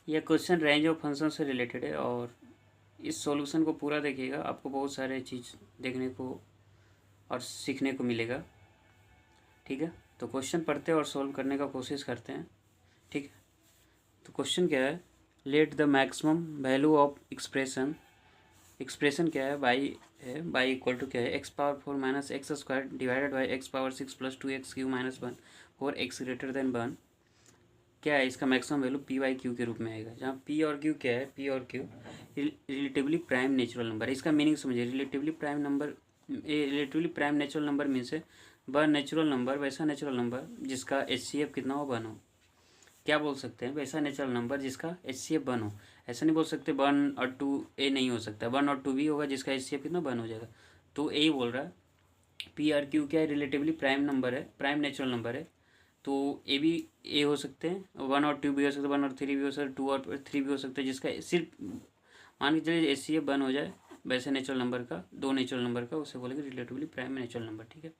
यह question range of function से related है और इस सॉल्यूशन को पूरा देखिएगा, आपको बहुत सारे चीज़ देखने को और सीखने को मिलेगा। ठीक है, तो क्वेश्चन पढ़ते हैं और सॉल्व करने का कोशिश करते हैं। ठीक है, तो क्वेश्चन क्या है, let the maximum value of expression, expression क्या है, बाई इक्वल टू क्या है, x power 4 minus x square divided by x power 6 plus 2x³ minus 1 for x greater than 1, क्या है इसका maximum value P by Q के रूप में आएगा। जहाँ पी और क्यू क्या है, पी और Q relatively prime natural number है। इसका मीनिंग समझिए, relatively prime number, relatively prime natural number mean से वह नेचुरल नंबर, वैसा नेचुरल नंबर जिसका HCF कितना हो, 1 हो। क्या बोल सकते हैं, वैसा नेचुरल नंबर जिसका HCF 1 हो। ऐसा नहीं बोल सकते 1 और 2 ए नहीं हो सकता, 1 और 2 भी होगा जिसका HCF कितना 1 हो जाएगा। तो ए बोल रहा है पी आर क्यू क्या है, रिलेटिवली प्राइम नंबर है, प्राइम नेचुरल नंबर है। तो ए भी ए हो सकते हैं, 1 और 2 भी हो सकते हैं, 1 और 3 भी हो सकते हैं, 2 और 3 भी हो सकते हैं, जिसका सिर्फ मान के चलिए HCF 1 हो जाए वैसे नेचुरल नंबर का, 2 नेचुरल नंबर का, उसे बोलेंगे रिलेटिवली प्राइम नेचुरल नंबर। ठीक है,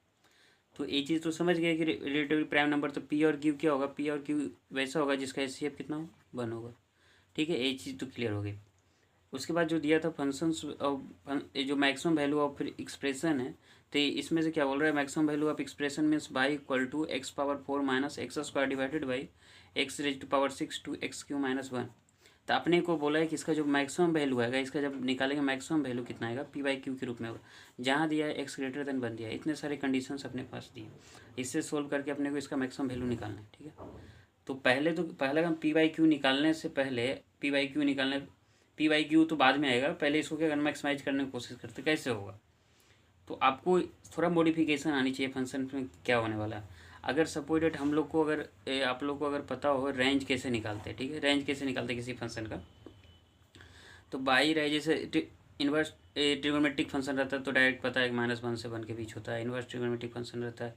तो ये चीज़ तो समझ गए कि रिलेटिवली प्राइम नंबर, तो पी और क्यू क्या होगा, पी और क्यू वैसा होगा जिसका HCF कितना हो, 1 होगा। ठीक है, ये चीज़ तो क्लियर हो गई। उसके बाद जो दिया था फंक्शंस ऑफ, जो मैक्सिमम वैल्यू ऑफ एक्सप्रेशन है, तो इसमें से क्या बोल रहा है, maximum value of expression means y equal to x power 4 minus x square divided by x raise to power 6 to x³ minus 1। तो अपने को बोला है कि इसका जो मैक्सिमम वैल्यू आएगा, इसका जब निकालेंगे मैक्सिमम वैल्यू कितना आएगा, पी बाई क्यू के रूप में होगा। जहाँ दिया है एक्स ग्रेटर देन 1 दिया है, इतने सारे कंडीशंस अपने पास दिए, इससे सोल्व करके अपने को इसका मैक्सिमम वैल्यू निकालना है। ठीक है, तो पहले हम पी बाई क्यू निकालने से पहले, पी बाई क्यू तो बाद में आएगा, पहले इसको क्या करना, मैक्सिमाइज करने की कोशिश करते, कैसे होगा। तो आपको थोड़ा मॉडिफिकेशन आनी चाहिए फंक्शन में, क्या होने वाला है। अगर सपोज डेट हम लोग को अगर आप लोग को अगर पता हो रेंज कैसे निकालते हैं, ठीक है, रेंज कैसे निकालते हैं किसी फंक्शन का, तो बाई रहे जैसे इन्वर्स ट्रिगोनोमेट्रिक फंक्शन रहता है तो डायरेक्ट पता है कि -1 से 1 के बीच होता है। इन्वर्स ट्रिगोनोमेट्रिक फंक्शन रहता है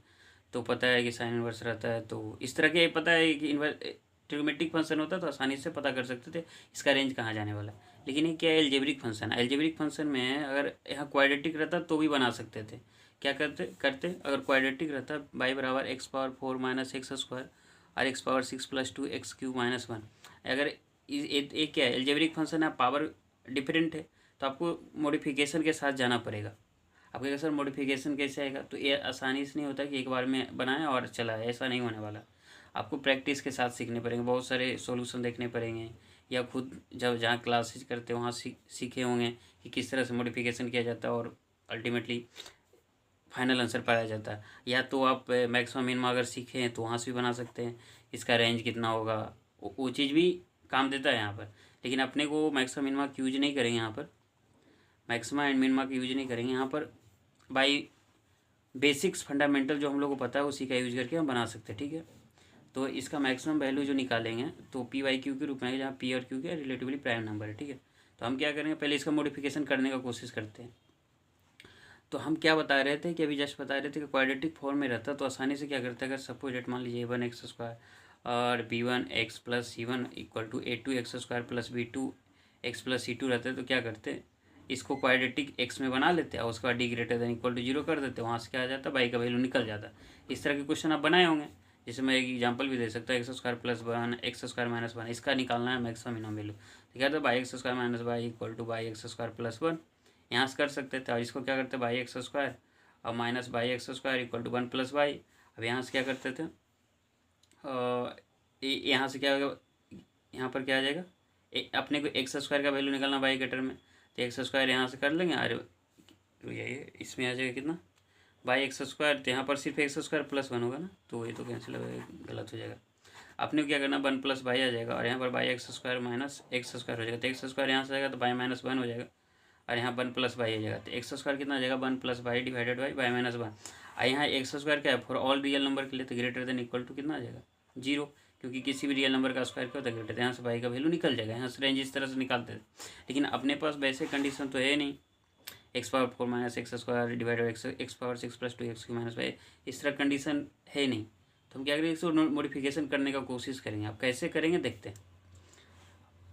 तो पता है कि साइन इन्वर्स रहता है। तो इस तरह के पता है कि इन्वर्स ट्रिगोनोमेट्रिक फंक्शन होता है तो आसानी से पता कर सकते थे इसका रेंज कहाँ जाने वाला है। लेकिन ये क्या है, एल्जेब्रिक फंक्शन है। एल्जेब्रिक फंक्शन में अगर यहाँ क्वाड्रेटिक रहता तो भी बना सकते थे। क्या करते अगर क्वाड्रेटिक रहता, बाई बराबर x power 4 minus x square और x power 6 plus 2x³ minus 1। अगर एक क्या है, एल्जेब्रिक फंक्शन है, पावर डिफरेंट है, तो आपको मॉडिफिकेशन के साथ जाना पड़ेगा। आप कहेंगे सर मॉडिफिकेशन कैसे आएगा, तो ये आसानी से नहीं होता कि एक बार में बनाए और चलाए, ऐसा नहीं होने वाला। आपको प्रैक्टिस के साथ सीखने पड़ेंगे, बहुत सारे सॉल्यूशन देखने पड़ेंगे, या खुद जब जहाँ क्लासेज करते हैं वहाँ सीखे होंगे कि किस तरह से मॉडिफिकेशन किया जाता है और अल्टीमेटली फाइनल आंसर पाया जाता है। या तो आप मैक्सिमम मिनिमम अगर सीखे हैं तो वहाँ से भी बना सकते हैं, इसका रेंज कितना होगा, वो चीज़ भी काम देता है यहाँ पर। लेकिन अपने को मैक्सिमम मिनिमा की यूज नहीं करेंगे यहाँ पर, मैक्सिमा एंड मिनिमा की यूज नहीं करेंगे यहाँ पर। बाई बेसिक्स फंडामेंटल जो हम लोग को पता है उसी का यूज करके हम बना सकते हैं। ठीक है, तो इसका मैक्सिमम वैल्यू जो निकालेंगे तो पी बाई क्यू के रूप में, जहाँ पी और क्यू के रिलेटिवली प्राइम नंबर है। ठीक है, तो हम क्या करेंगे, पहले इसका मॉडिफिकेशन करने का कोशिश करते हैं। तो हम क्या बता रहे थे कि अभी जस्ट बता रहे थे कि क्वाड्रेटिक फॉर्म में रहता तो आसानी से क्या करते हैं, अगर सपोज डेट मान लीजिए a1x² और b1x plus c1 equal to a2x² plus b2x plus c2 रहता है, तो क्या करते हैं, इसको क्वाड्रेटिक x में बना लेते हैं और उसके बाद d greater than equal to 0 कर देते हैं, वहाँ से क्या आ जाता है, बाई का वैल्यू निकल जाता है। इस तरह के क्वेश्चन आप बनाए होंगे, जैसे मैं एक एग्जाम्पल भी दे सकता हूँ, x² प्लस 1 x² माइनस 1, इसका निकालना है मैक्सिमम मिनिमम वैल्यू। तो क्या था, by x² minus by equal two by x² plus 1, यहाँ से कर सकते थे। और इसको क्या करते, बाई x² और minus y x² equal to 1 plus y. अब यहाँ से क्या करते थे, यहाँ से क्या होगा, यहाँ पर क्या आ जाएगा, अपने को x² का वैल्यू निकालना बाई ग्रेटर में, तो x² यहाँ से कर लेंगे। अरे ये इसमें आ जाएगा कितना, बाई x², तो यहाँ पर सिर्फ x² प्लस 1 होगा ना, तो ये तो कैंसिल हो जाएगा, गलत हो जाएगा। अपने को क्या करना, 1 प्लस बाई आ जाएगा और यहाँ पर बाई x² माइनस x² हो जाएगा, तो x² यहाँ से आएगा तो बाई माइनस 1 हो जाएगा और यहाँ 1 प्लस बाई आ जाएगा, तो x² कितना आ जाएगा, 1 plus by divided by by minus 1। और यहाँ x² क्या है, फॉर ऑल रियल नंबर के लिए तो ग्रेटर देन इक्वल टू कितना आ जाएगा, 0, क्योंकि किसी भी रियल नंबर का स्क्वायर क्या होता है, ग्रेटर देन, यहाँ से बाई का वैल्यू निकल जाएगा। यहाँ से रेंज इस तरह से निकालते थे, लेकिन अपने पास वैसे कंडीशन तो है नहीं, x power 4 minus x² divided x power 6 plus 2x³ minus by, इस तरह कंडीशन है नहीं। तो हम क्या करेंगे, इसको मॉडिफिकेशन करने का कोशिश करेंगे। आप कैसे करेंगे देखते हैं।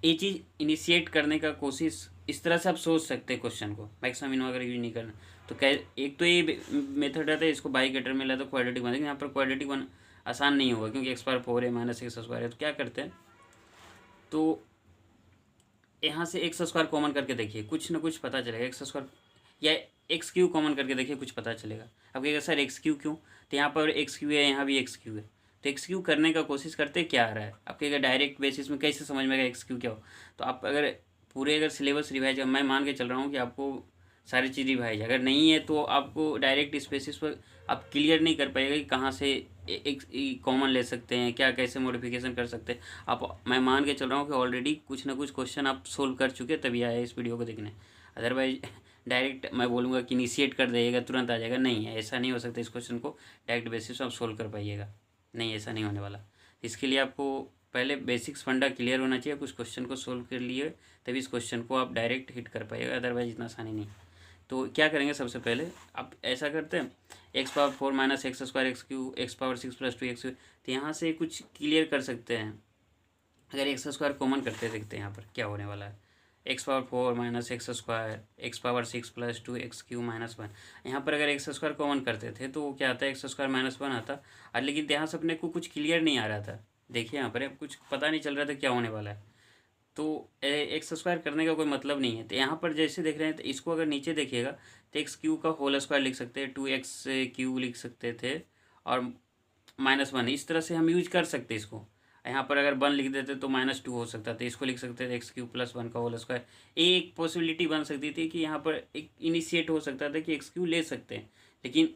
ये चीज़ इनिशिएट करने का कोशिश, इस तरह से आप सोच सकते हैं क्वेश्चन को, मैक्सिमम मिनिमम अगर यूज नहीं करना तो एक तो ये मेथड रहता है, इसको बाई ग्रेटर में लाता तो क्वाड्रेटिक बन, लेकिन यहाँ पर क्वाड्रेटिक बन आसान नहीं होगा क्योंकि x² 4 है माइनस x² है। तो क्या करते हैं, तो यहाँ से एक्स स्क्वायर कॉमन करके देखिए, कुछ ना कुछ पता चलेगा। एक्स स्क्वायर या एक्स क्यू कॉमन करके देखिए, कुछ पता चलेगा। अब कहेगा सर एक्स क्यू क्यों, तो यहाँ पर एक्स क्यू है, यहाँ भी एक्स क्यू है, तो एक्स क्यू करने का कोशिश करते क्या आ रहा है। आप कहेगा डायरेक्ट बेसिस में कैसे समझ में आएगा एक्स क्यू क्या हो। तो आप अगर पूरे अगर सिलेबस रिवाइज, मैं मान के चल रहा हूँ कि आपको सारी चीज़ रिवाइज, अगर नहीं है तो आपको डायरेक्ट इस बेसिस पर आप क्लियर नहीं कर पाएगा कि कहाँ से एक कॉमन ले सकते हैं, क्या कैसे मॉडिफिकेशन कर सकते हैं आप। मैं मान के चल रहा हूँ कि ऑलरेडी कुछ ना कुछ क्वेश्चन आप सोल्व कर चुके तभी आए इस वीडियो को देखने। अदरवाइज डायरेक्ट मैं बोलूँगा कि इनिशिएट कर देगा तुरंत आ जाएगा, नहीं है, ऐसा नहीं हो सकता। इस क्वेश्चन को डायरेक्ट बेसिस पर आप सोल्व कर पाइएगा, नहीं, ऐसा नहीं होने वाला। इसके लिए आपको पहले बेसिक्स फंडा क्लियर होना चाहिए, कुछ क्वेश्चन को सोल्व कर लिए तभी इस क्वेश्चन को आप डायरेक्ट हिट कर पाइएगा, अदरवाइज इतना आसानी नहीं। तो क्या करेंगे, सबसे पहले आप ऐसा करते हैं x power 4 minus x square x Q x power 6 plus 2 x, तो यहाँ से कुछ क्लियर कर सकते हैं। अगर एक्स स्क्वायर कॉमन करते देखते हैं यहाँ पर क्या होने वाला है। X power 4 minus x square x power 6 plus 2 x Q minus 1। यहाँ पर अगर एक्स स्क्वायर कॉमन करते थे तो क्या आता है, एक्स स्क्वायर माइनस 1 आता। और लेकिन यहाँ से अपने को कुछ क्लियर नहीं आ रहा था, देखिए यहाँ पर कुछ पता नहीं चल रहा था क्या होने वाला है। तो एक्स स्क्वायर करने का कोई मतलब नहीं है। तो यहाँ पर जैसे देख रहे हैं, तो इसको अगर नीचे देखिएगा तो एक्स क्यू का होल स्क्वायर लिख सकते हैं, 2x क्यू लिख सकते थे, और -1 इस तरह से हम यूज कर सकते इसको। यहाँ पर अगर 1 लिख देते तो -2 हो सकता था, इसको लिख सकते थे एक्स क्यू प्लस 1 का होल स्क्वायर। एक पॉसिबिलिटी बन सकती थी कि यहाँ पर एक इनिशिएट हो सकता था कि एक्स क्यू ले सकते हैं। लेकिन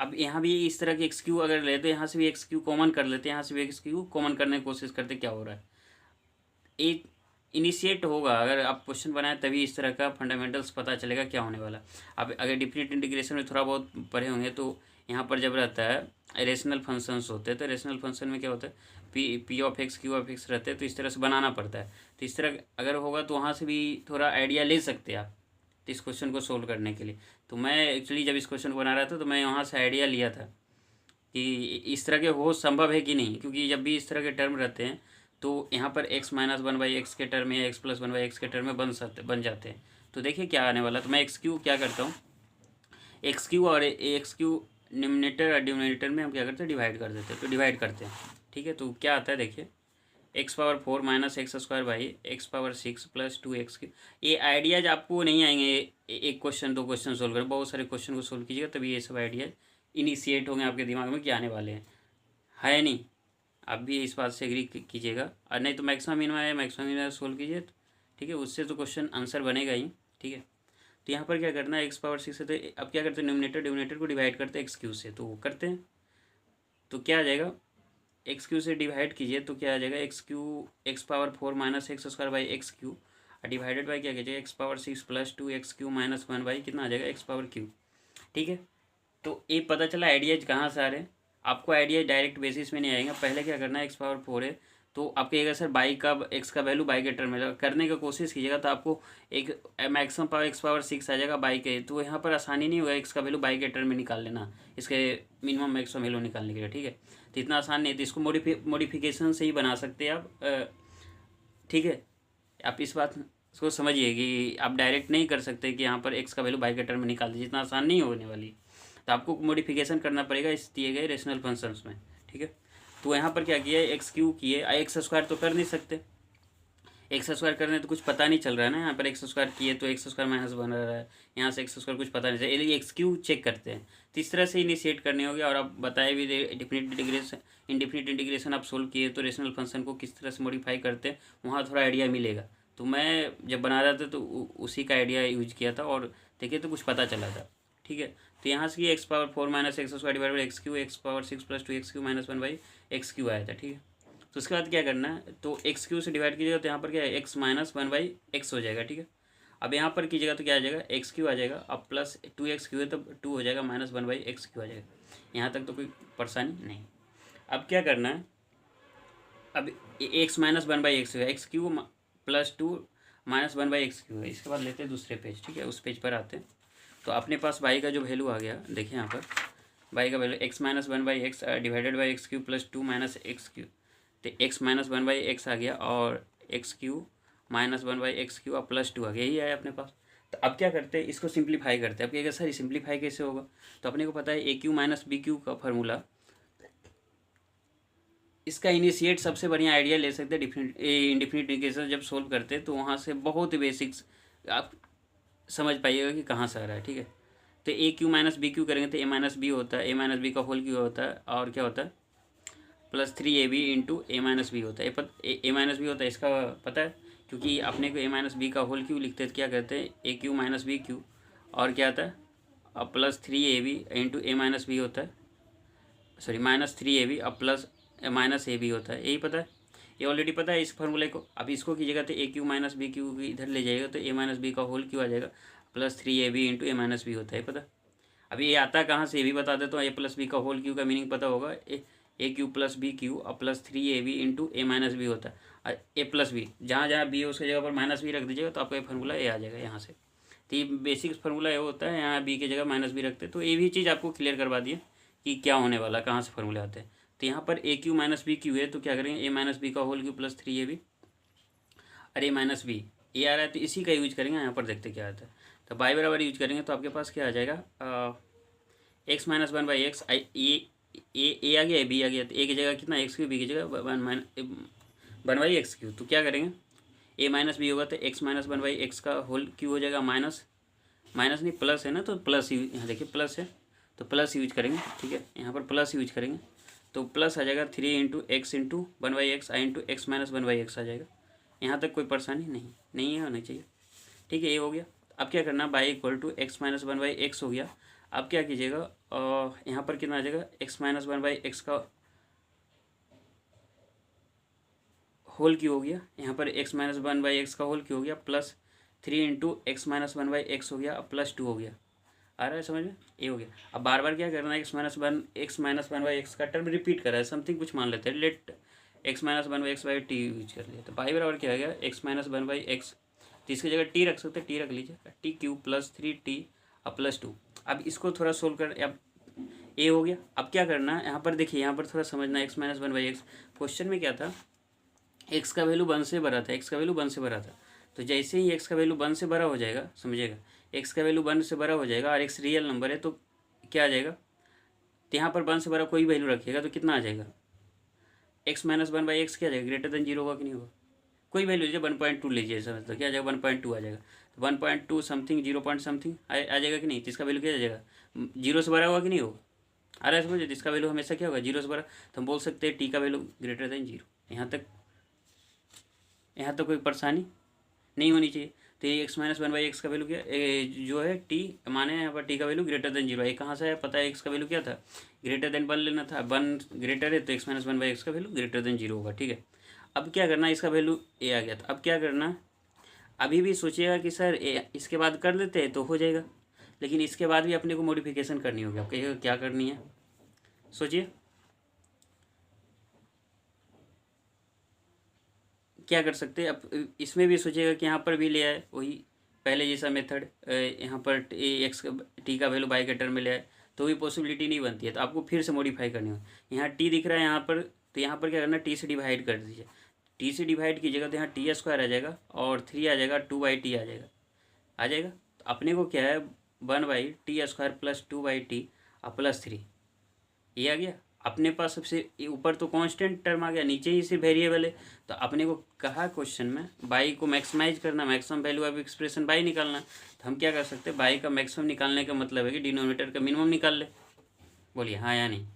अब यहाँ भी इस तरह की एक्स क्यू अगर लेते, यहाँ से भी एक्स क्यू कॉमन कर लेते, यहाँ से भी एक्स क्यू कॉमन करने की कोशिश करते, क्या हो रहा है, एक इनिशिएट होगा। अगर आप क्वेश्चन बनाए तभी इस तरह का फंडामेंटल्स पता चलेगा क्या होने वाला। आप अगर डिफिनिट इंटीग्रेशन में थोड़ा बहुत पढ़े होंगे तो यहाँ पर जब रहता है रेशनल फंक्शंस होते हैं, तो रेशनल फंक्शन में क्या होता है, P of x Q of x रहते हैं, तो इस तरह से बनाना पड़ता है। तो इस तरह अगर होगा तो वहाँ से भी थोड़ा आइडिया ले सकते हैं आप इस क्वेश्चन को सोल्व करने के लिए। तो मैं एक्चुअली जब इस क्वेश्चन को बना रहा था तो मैं वहाँ से आइडिया लिया था कि इस तरह के हो संभव है कि नहीं, क्योंकि जब भी इस तरह के टर्म रहते हैं तो यहाँ पर x माइनस 1/x के टर्म या x प्लस 1/x के टर्म में बन जाते हैं। तो देखिए क्या आने वाला। तो मैं एक्स क्यू क्या करता हूँ, एक्स क्यू और एक्स क्यू निमिनेटर और डिनोमिनेटर में हम क्या करते हैं, डिवाइड कर देते हैं। तो डिवाइड करते हैं, ठीक है। तो क्या आता है देखिए, x power 4 minus x square by x power 6 plus 2 x Q. ये आइडियाज आपको नहीं आएंगे एक क्वेश्चन दो क्वेश्चन सोल्व करें, बहुत सारे क्वेश्चन को सोल्व कीजिएगा तभी ये सब आइडियाज इनिशिएट होंगे आपके दिमाग में कि आने वाले हैं, है नहीं। आप भी इस बात से एग्री कीजिएगा, और नहीं तो मैक्सिमम मिनिमम है, मैक्सिमम मिनिमम सोल्व कीजिए, ठीक है, उससे तो क्वेश्चन आंसर बनेगा ही, ठीक है। तो यहाँ पर क्या करना है, एक्स पावर 6 से, तो अब क्या करते हैं, डिनोमिनेटर को डिवाइड करते हैं एक्स क्यू से, तो वो करते हैं। तो क्या आ जाएगा, एक्स क्यू से डिवाइड कीजिए तो क्या आ जाएगा, x Q x power 4 minus x square by x Q, और डिवाइडेड बाई क्या कीजिएगा, x power 6 plus 2 x Q minus 1 by कितना आ जाएगा, एक्स पावर क्यू, ठीक है। तो ये पता चला आइडियाज कहाँ से आ रहे हैं। आपको आइडिया डायरेक्ट बेसिस में नहीं आएगा। पहले क्या करना है, एक्स पावर 4 है तो आप कहिएगा सर बाई का एक्स का वैल्यू बाई के टर्म में करने की कोशिश कीजिएगा, तो आपको एक मैक्सिमम पावर एक्स पावर 6 आ जाएगा बाई के। तो यहाँ पर आसानी नहीं होगा एक्स का वैल्यू बाई के टर्म में निकाल लेना, इसके मिनिमम मैक्सिमम वैल्यू निकालने के लिए, ठीक है। तो इतना आसान नहीं है, तो इसको मॉडिफिकेशन से ही बना सकते हैं आप, ठीक है। आप इस बात को समझिए कि आप डायरेक्ट नहीं कर सकते कि यहाँ पर एक्स का वैल्यू बाई के टर्म में निकाल दीजिए, इतना आसान नहीं होने वाली। तो आपको मॉडिफिकेशन करना पड़ेगा इस दिए गए रेशनल फंक्शंस में, ठीक है। तो यहाँ पर क्या किया, एक्स क्यू किए, एक्स स्क्वायर तो कर नहीं सकते, एक्स स्क्वायर करने तो कुछ पता नहीं चल रहा है ना। यहाँ पर एक्स स्क्वायर किए तो एक्स स्क्वायर माइनस बन रहा है, यहाँ से एक्स स्क्वायर कुछ पता नहीं चल रहा है, एक्स क्यू चेक करते हैं। तो इस तरह से इनिशिएट करनी होगी। और आप बताए भी इंडिफिनिट इंटीग्रेशन आप सोल्व किए तो रेशनल फंक्शन को किस तरह से मॉडिफाई करते हैं, वहाँ थोड़ा आइडिया मिलेगा। तो मैं जब बना रहा था तो उसी का आइडिया यूज किया था, और देखिए तो कुछ पता चला था, ठीक है। तो यहाँ से x power 4 minus x square divide by x Q x power 6 plus 2 x Q minus 1 by x Q आया था, ठीक है। तो उसके बाद क्या करना है, तो एक्स क्यू से डिवाइड कीजिएगा तो यहाँ पर क्या है, एक्स माइनस 1/x हो जाएगा, ठीक है। अब यहाँ पर कीजिएगा तो क्या आ जाएगा, एक्स क्यू आ जाएगा, अब प्लस 2x क्यू है तो 2 हो जाएगा, माइनस 1/x क्यू आ जाएगा। यहाँ तक तो कोई परेशानी नहीं। अब क्या करना है, अब एक्स माइनस 1/x है, x Q plus 2 minus 1/x Q है। इसके बाद लेते हैं दूसरे पेज, ठीक है, उस पेज पर आते हैं। तो अपने पास y का जो वैल्यू आ गया, देखिए यहाँ पर y का value x minus 1/x divided by x Q plus 2 minus x Q, तो एक्स माइनस 1/x आ गया, और x Q minus 1/x Q और प्लस 2 आ गया, यही आया अपने पास। तो अब क्या करते हैं, इसको सिंप्लीफाई करते हैं। अब कहेगा सर सिंप्लीफाई कैसे होगा, तो अपने को पता है ए क्यू माइनस बी क्यू का फार्मूला, इसका इनिशिएट सबसे बढ़िया आइडिया ले सकते हैं इंडिफिनिट इंटीग्रेशन जब सोल्व करते हैं, तो वहाँ से बहुत ही बेसिक्स आप समझ पाइएगा कि कहाँ से आ रहा है। ठीक है, तो ए क्यू माइनस बी क्यू करेंगे तो ए माइनस बी होता है, ए माइनस बी का होल क्यू होता है, और क्या होता है प्लस 3ab इंटू ए माइनस बी होता है। ए माइनस बी होता है, इसका पता है, क्योंकि अपने को ए माइनस बी का होल क्यू लिखते हैं तो क्या कहते हैं ए क्यू माइनस बी क्यू, और क्या आता है अब प्लस 3ab इंटू ए माइनस बी होता है, सॉरी माइनस 3ab अब प्लस माइनस ए बी होता है। यही पता है, ये ऑलरेडी पता है इस फॉर्मूले को। अब इसको कीजिएगा तो ए क्यू माइनस बी क्यू इधर ले जाइएगा तो ए माइनस बी का होल क्यू आ जाएगा, प्लस 3ab इंटू ए माइनस बी होता है पता। अभी ये आता कहाँ से ये भी बता देता हूँ। ए प्लस बी का होल क्यू का मीनिंग पता होगा, ए क्यू प्लस बी क्यू और प्लस 3ab इंटू ए माइनस बी होता है। और ए प्लस बी जहाँ जहाँ बी है उसकी जगह पर माइनस बी रख दीजिएगा तो आपका ये फार्मूला ए आ जाएगा यहाँ से। तो ये बेसिक फार्मूला ये होता है, यहाँ बी की जगह माइनस बी रखते, तो ये भी चीज़ आपको क्लियर करवा दिए कि क्या होने वाला, कहाँ से फार्मूले आते हैं। तो यहाँ पर ए क्यू माइनस बी क्यू है तो क्या करेंगे ए माइनस बी का होल क्यू प्लस 3ab, और ए माइनस बी ए आ रहा है तो इसी का यूज करेंगे। यहाँ पर देखते क्या आता है, तो बाई बराबर यूज करेंगे तो आपके पास क्या आ जाएगा एक्स माइनस 1/x। ए आ गया बी आ गया, तो ए की जगह कितना एक्स क्यू, बी की जगह 1/x क्यू। तो क्या करेंगे ए माइनस बी होगा तो एक्स माइनस 1/x का होल क्यू हो जाएगा, माइनस माइनस नहीं प्लस है ना, तो प्लस यहाँ देखिए प्लस है तो प्लस यूज करेंगे। ठीक है, यहाँ पर प्लस यूज करेंगे तो प्लस आ जाएगा 3 इंटू एक्स इंटू 1/x आई इंटू एक्स माइनस 1/x आ जाएगा। यहाँ तक कोई परेशानी नहीं है, होनी चाहिए। ठीक है, ये हो गया। अब क्या करना, y equal to x minus 1/x हो गया। अब क्या कीजिएगा यहाँ पर कितना आ जाएगा एक्स माइनस 1/x का होल क्यू हो गया, यहाँ पर एक्स माइनस 1/x का होल क्यू हो गया, plus 3 into x minus 1/x हो गया, अब प्लस 2 हो गया। आ रहा है समझ में, ये हो गया। अब बार बार क्या करना है एक्स माइनस 1/x का टर्म रिपीट कर रहा है, समथिंग कुछ मान लेते हैं, late x minus 1/x/t use कर लिया, तो बाई बराबर क्या आ गया एक्स माइनस 1/x, तो इसकी जगह टी रख सकते हैं, टी रख लीजिए, टी क्यू प्लस 3t अब प्लस 2। अब इसको थोड़ा सोल्व कर, अब ए हो गया। अब क्या करना है यहाँ पर देखिए, यहाँ पर थोड़ा समझना, एक्स माइनस 1/x क्वेश्चन में क्या था, एक्स का वैल्यू 1 से बड़ा था, एक्स का वैल्यू 1 से बड़ा था। तो जैसे ही एक्स का वैल्यू 1 से बड़ा हो जाएगा, समझिएगा एक्स का वैल्यू 1 से बड़ा हो जाएगा और एक्स रियल नंबर है तो क्या आ जाएगा, तो यहाँ पर 1 से बड़ा कोई वैल्यू रखिएगा तो कितना आ जाएगा एक्स माइनस 1/x क्या आ जाएगा, ग्रेटर देन 0 होगा कि नहीं होगा, कोई वैल्यू लीजिए 1.2 लीजिए, समझ तो क्या आ जाएगा 1.2 आ जाएगा, तो 1.2 समथिंग 0 पॉइंट समथिंग आ जाएगा कि नहीं, तो इसका वैल्यू क्या आ जाएगा 0 से बड़ा होगा कि नहीं होगा। आ रहा है समझिए, इसका वैल्यू हमेशा क्या होगा 0 से बड़ा, तो हम बोल सकते हैं टी का वैल्यू ग्रेटर देन 0। यहाँ तक कोई परेशानी नहीं होनी चाहिए। तो ये एक्स माइनस 1/x का वैल्यू क्या जो है टी माने यहाँ पर टी का वैल्यू ग्रेटर देन 0 है, कहाँ से है पता है, एक्स का वैल्यू क्या था ग्रेटर देन 1 लेना था, 1 ग्रेटर है तो एक्स माइनस 1/x का वैल्यू ग्रेटर देन 0 होगा। ठीक है, अब क्या करना, इसका वैल्यू ए आ गया था। अब क्या करना, अभी भी सोचिएगा कि सर इसके बाद कर लेते हैं तो हो जाएगा, लेकिन इसके बाद भी अपने को मॉडिफिकेशन करनी होगी। आप कहिएगा क्या करनी है, सोचिए क्या कर सकते हैं। अब इसमें भी सोचिएगा कि यहाँ पर भी ले आए वही पहले जैसा मेथड, यहाँ पर एक्स टी का वैल्यू बाई के टर्म में ले आए तो भी पॉसिबिलिटी नहीं बनती है, तो आपको फिर से मॉडिफाई करनी होगी। यहाँ टी दिख रहा है यहाँ पर, तो यहाँ पर क्या करना, टी से डिवाइड कर दीजिए, टी से डिवाइड कीजिएगा तो यहाँ टी स्क्वायर आ जाएगा और 3 आ जाएगा, 2/t आ जाएगा। तो अपने को क्या है 1/t² प्लस 2/t और प्लस 3 ये आ गया। अपने पास सबसे ऊपर तो कांस्टेंट टर्म आ गया, नीचे ही से वेरिएबल है। तो अपने को कहा क्वेश्चन में बाई को मैक्सिमाइज करना, maximum value of expression by निकालना, तो हम क्या कर सकते हैं, बाई का मैक्सिमम निकालने का मतलब है कि डिनोमिनेटर का मिनिमम निकाल ले। बोलिए हाँ या नहीं,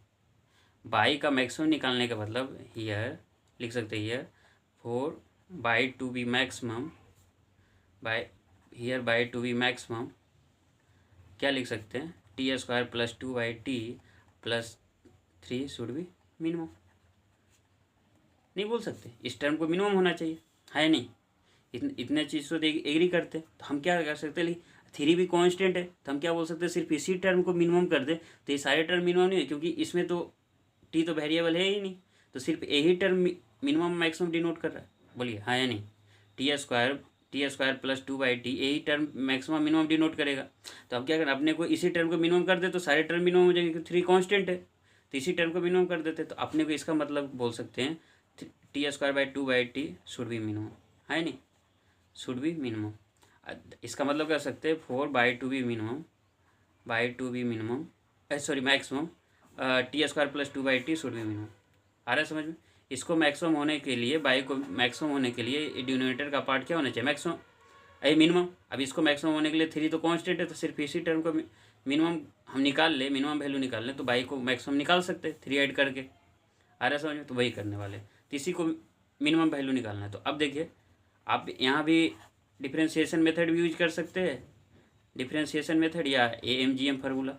बाई का मैक्सिमम निकालने का मतलब हियर लिख सकते हैं here for y to be maximum, y here y to be maximum क्या लिख सकते हैं t² plus 2/t plus 3 should be minimum. नहीं बोल सकते, इस टर्म को मिनिमम होना चाहिए, है नहीं, इतने चीज़ तो एग्री करते, तो हम क्या कर सकते हैं, 3 भी कांस्टेंट है तो हम क्या बोल सकते हैं, सिर्फ इसी टर्म को मिनिमम कर दे तो ये सारे टर्म मिनिमम नहीं है, क्योंकि इसमें तो टी तो वेरिएबल है ही नहीं, तो सिर्फ यही टर्म मिनिमम मैक्सिमम डिनोट कर रहा है। बोलिए हाँ या नहीं, t² प्लस 2/t यही टर्म मैक्सिमम मिनिमम डिनोट करेगा। तो अब क्या करना, अपने को इसी टर्म को मिनिमम कर दे तो सारे टर्म मिनिमम हो जाएंगे, क्योंकि 3 कांस्टेंट है, तो इसी टर्म को मिनिमम कर देते, तो अपने को इसका मतलब बोल सकते हैं t²/2/t शुड बी मिनिमम, है नहीं, शुड बी मिनिमम। इसका मतलब कह सकते हैं 4/2 to be minimum, sorry maximum t² plus 2/t should be minimum. आ रहा है समझ में, इसको मैक्सिमम होने के लिए, बाई को मैक्सिमम होने के लिए डिनोमिनेटर का पार्ट क्या होना चाहिए, मैक्सिमम मिनिमम। अब इसको मैक्सिमम होने के लिए 3 तो कांस्टेंट है, तो सिर्फ इसी टर्म को मिनिमम हम निकाल ले, मिनिमम वैल्यू निकाल लें तो बाई को मैक्सिमम निकाल सकते हैं 3 ऐड करके। आ रहा समझ में? तो वही करने वाले, तो इसी को मिनिमम वैल्यू निकालना है। तो अब देखिए आप यहाँ भी डिफ्रेंशिएशन मेथड भी यूज कर सकते हैं, डिफ्रेंशिएशन मेथड या AMGM फार्मूला।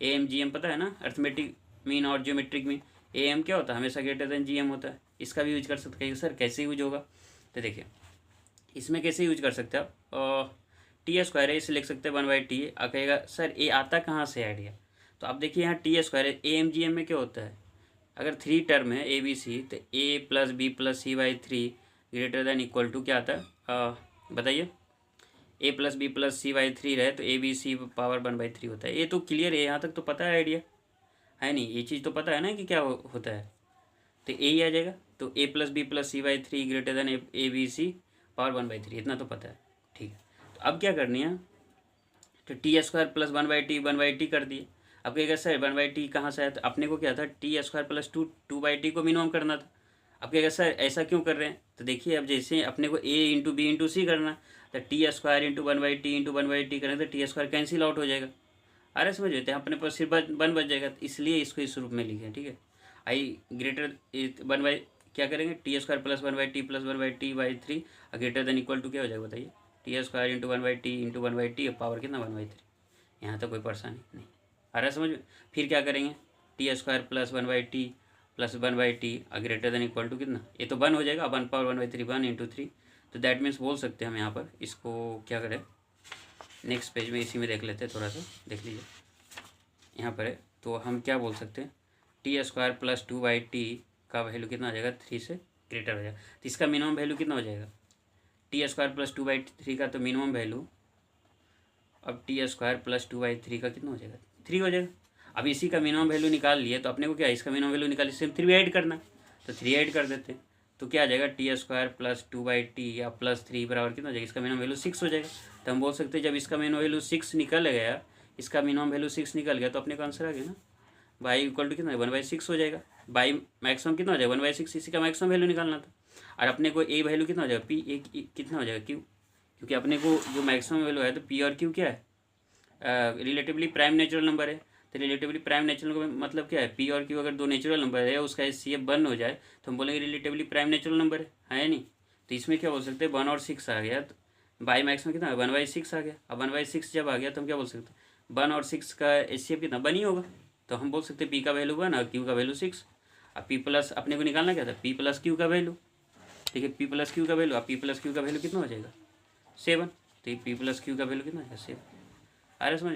AMGM पता है ना, अर्थमेटिक मीन और ज्योमेट्रिक मीन। AM क्या होता है, हमेशा ग्रेटर देन GM होता है। इसका भी यूज कर सकते हैं। सर कैसे यूज होगा, तो देखिए इसमें कैसे यूज कर सकते हैं आप, T² है, इसे लिख सकते हैं 1/T। कहेगा सर ये आता कहाँ से आइडिया, तो आप देखिए यहाँ T² है। AMGM में क्या होता है, अगर 3 टर्म है ABC तो A + B + C/3 greater than equal to क्या आता है, बताइए। A + B + C/3 रहे तो ABC पावर 1/3 होता है। ये तो क्लियर है, यहाँ तक तो पता है आइडिया है नहीं, ये चीज़ तो पता है ना कि क्या होता है, तो यही आ जाएगा। तो A + B + C/3 greater then ABC power 1/3, इतना तो पता है, ठीक है। तो अब क्या करनी है, तो T² + 1/T कर दिए। अब कहेगा सर 1/T कहाँ से आया, तो अपने को क्या था T² + 2/T को मिनिमम करना था। अब कहेगा सर ऐसा क्यों कर रहे हैं, तो देखिए अब जैसे अपने को A × B × C करना, तो T² × 1/T × 1/T करें तो T² कैंसिल आउट हो जाएगा। अरे समझ लेते हैं, अपने पास सिर्फ 1 बच जाएगा, तो इसलिए इसको इस रूप में लिखे, ठीक है। आई ग्रेटर 1 क्या करेंगे, T² + 1/T + 1/T/3 greater than equal to क्या हो जाएगा बताइए, T² × 1/T × 1/T पावर कितना 1/3। यहाँ तक कोई परेशानी नहीं आ रहा है समझ में। फिर क्या करेंगे, T² + 1/T + 1/T greater than equal to कितना, ये तो 1 हो जाएगा, 1 पावर 1/3 1 × 3। तो दैट मीन्स बोल सकते हैं हम यहाँ पर इसको क्या करें, नेक्स्ट पेज में इसी में देख लेते हैं, थोड़ा सा देख लीजिए यहाँ पर है। तो हम क्या बोल सकते हैं, T² + 2/T का वैल्यू कितना हो जाएगा, 3 से ग्रेटर हो जाएगा। तो इसका मिनिमम वैल्यू कितना हो जाएगा, T² + 2/3 का तो मिनिमम वैल्यू, अब T² + 2/3 का कितना हो जाएगा, 3 हो जाएगा। अब इसी का मिनिमम वैल्यू निकाल लिए, तो अपने को क्या है इसका मिनिमम वैल्यू निकाल, इससे 3 ऐड करना, तो 3 ऐड कर देते हैं। तो क्या आ जाएगा, T² + 2/T या +3 बराबर कितना हो जाएगा, इसका मिनिमम वैल्यू 6 हो जाएगा। तो हम बोल सकते हैं जब इसका मिनिमम वैल्यू 6 निकल गया, इसका मिनिमम वैल्यू 6 निकल गया, तो अपने का आंसर आ गया ना, बाई इक्वल टू कितना है 1/6 हो जाएगा। बाई मैक्सिमम कितना हो जाएगा 1/6, इसी का मैक्सिमम वैल्यू निकालना था। और अपने को A वैल्यू कितना हो जाएगा, P A कितना हो जाएगा, Q, क्योंकि अपने को जो मैक्सिमम वैल्यू है तो P और Q क्या है, रिलेटिवली प्राइम नेचुरल नंबर है। तो रिलेटिवली प्राइम नेचुरल का मतलब क्या है, P और Q अगर 2 नेचुरल नंबर है, उसका HCF 1 हो जाए तो हम बोलेंगे रिलेटिवली प्राइम नेचुरल नंबर है नहीं। तो इसमें क्या बोल सकते हैं 1 और 6 आ गया, तो बाई मैक्सिमम कितना 1/6 आ गया। अब 1/6 जब आ गया तो हम क्या बोल सकते हैं 1 और 6 का HCF कितना 1 ही होगा। तो हम बोल सकते हैं P का वैल्यू 1 और Q का वैल्यू 6। अब P प्लस अपने को निकालना क्या था, P + Q का वैल्यू, ठीक है, P + Q का वैल्यू। अब P + Q का वैल्यू कितना हो जाएगा 7। तो P + Q का वैल्यू कितना है 7। अरे समझ,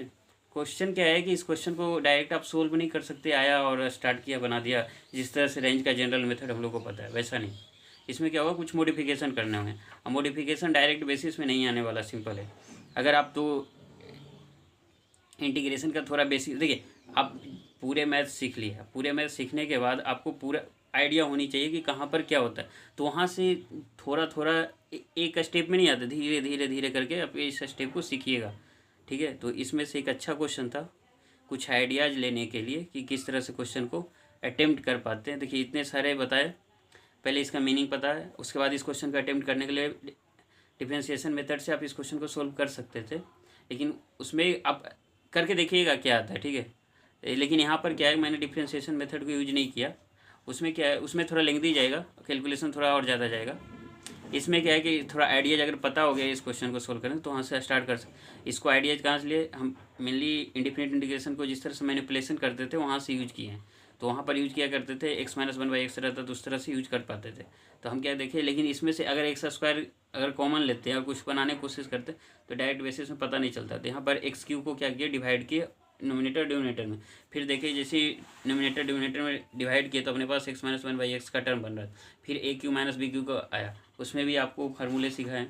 क्वेश्चन क्या है कि इस क्वेश्चन को डायरेक्ट आप सोल्व नहीं कर सकते, आया और स्टार्ट किया बना दिया, जिस तरह से रेंज का जनरल मेथड हम लोग को पता है वैसा नहीं। इसमें क्या होगा, कुछ मॉडिफिकेशन करने होंगे। अब मॉडिफिकेशन डायरेक्ट बेसिस में नहीं आने वाला, सिंपल है। अगर आप तो इंटीग्रेशन का थोड़ा बेसिक देखिए, आप पूरे मैथ सीख लिया, पूरे मैथ सीखने के बाद आपको पूरा आइडिया होनी चाहिए कि कहाँ पर क्या होता है। तो वहाँ से थोड़ा थोड़ा एक स्टेप में नहीं आता, धीरे धीरे धीरे करके आप इस स्टेप को सीखिएगा, ठीक है। तो इसमें से एक अच्छा क्वेश्चन था, कुछ आइडियाज़ लेने के लिए कि किस तरह से क्वेश्चन को अटेम्प्ट कर पाते हैं। देखिए इतने सारे बताए, पहले इसका मीनिंग पता है, उसके बाद इस क्वेश्चन का अटेम्प्ट करने के लिए डिफरेंशिएशन मेथड से आप इस क्वेश्चन को सोल्व कर सकते थे, लेकिन उसमें आप करके देखिएगा क्या आता है, ठीक है। लेकिन यहाँ पर क्या है, मैंने डिफरेंशिएशन मेथड को यूज नहीं किया। उसमें क्या है, उसमें थोड़ा लेंथी जाएगा, कैलकुलेशन थोड़ा और ज़्यादा जाएगा। इसमें क्या है कि थोड़ा आइडियाज अगर पता हो गया इस क्वेश्चन को सोल्व करें तो वहाँ से स्टार्ट कर सकते। इसको आइडियाज कहाँ से लिए, हम मेनली इंडिफिनिट इंटीग्रेशन को जिस तरह से मैनिपुलेशन करते थे वहाँ से यूज किए हैं। तो वहाँ पर यूज किया करते थे, x - 1/x रहता तो उस तरह से यूज कर पाते थे। तो हम क्या देखें, लेकिन इसमें से अगर x² अगर कॉमन लेते हैं और कुछ बनाने की कोशिश करते तो डायरेक्ट बेसिस में पता नहीं चलता। तो यहाँ पर x³ को क्या किया, डिवाइड किए नोमिनेटर डिनोमिनेटर में। फिर देखिए जैसे नोमिनेटर डिनोमिनेटर में डिवाइड किए तो अपने पास x - 1/x का टर्म बन रहा है। फिर AQ - BQ का आया, उसमें भी आपको फार्मूले सिखाएं,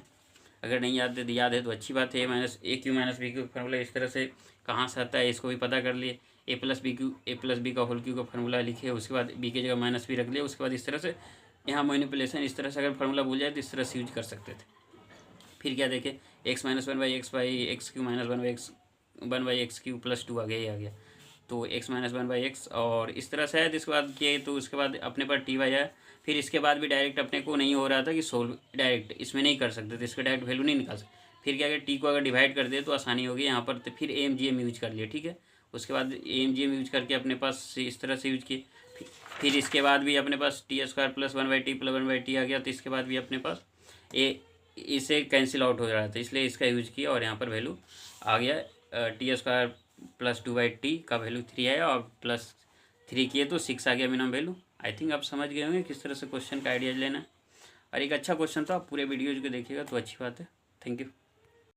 अगर नहीं याद है तो अच्छी बात है। AQ - BQ फार्मूला इस तरह से कहाँ से आता है इसको भी पता कर लिए। A + B का होल क्यू का फार्मूला लिखे, उसके बाद B की जगह -B रख लिया। उसके बाद इस तरह से यहाँ मैनिपुलेशन इस तरह से अगर फार्मूला भूल जाए तो इस तरह से यूज कर सकते थे। फिर क्या देखें, x - 1/x/x³ - 1/x³ + 2 आ गया, ये आ गया। तो x minus one by x, और इस तरह से है। तो इसके बाद किए तो उसके बाद अपने पास टी वाई है। फिर इसके बाद भी डायरेक्ट अपने को नहीं हो रहा था कि सोल्व डायरेक्ट इसमें नहीं कर सकते थे, इसका डायरेक्ट वैल्यू नहीं निकाल सकते। फिर क्या, अगर टी को अगर डिवाइड कर दे तो आसानी होगी यहाँ पर। तो फिर A M G M use कर लिया, ठीक है। उसके बाद A M G M use करके अपने पास इस तरह से यूज किए। फिर इसके बाद भी अपने पास t square plus one by t plus one by t आ गया। तो इसके बाद भी अपने पास ए इसे कैंसिल आउट हो रहा था, इसलिए इसका यूज किया और यहाँ पर वैल्यू आ गया। T square plus two by T का वैल्यू 3 है, और प्लस 3 किए तो 6 आ गया मिनिमम वैल्यू। आई थिंक आप समझ गए होंगे किस तरह से क्वेश्चन का आइडिया लेना है। और एक अच्छा क्वेश्चन था, आप पूरे वीडियोज को देखिएगा तो अच्छी बात है। Thank you.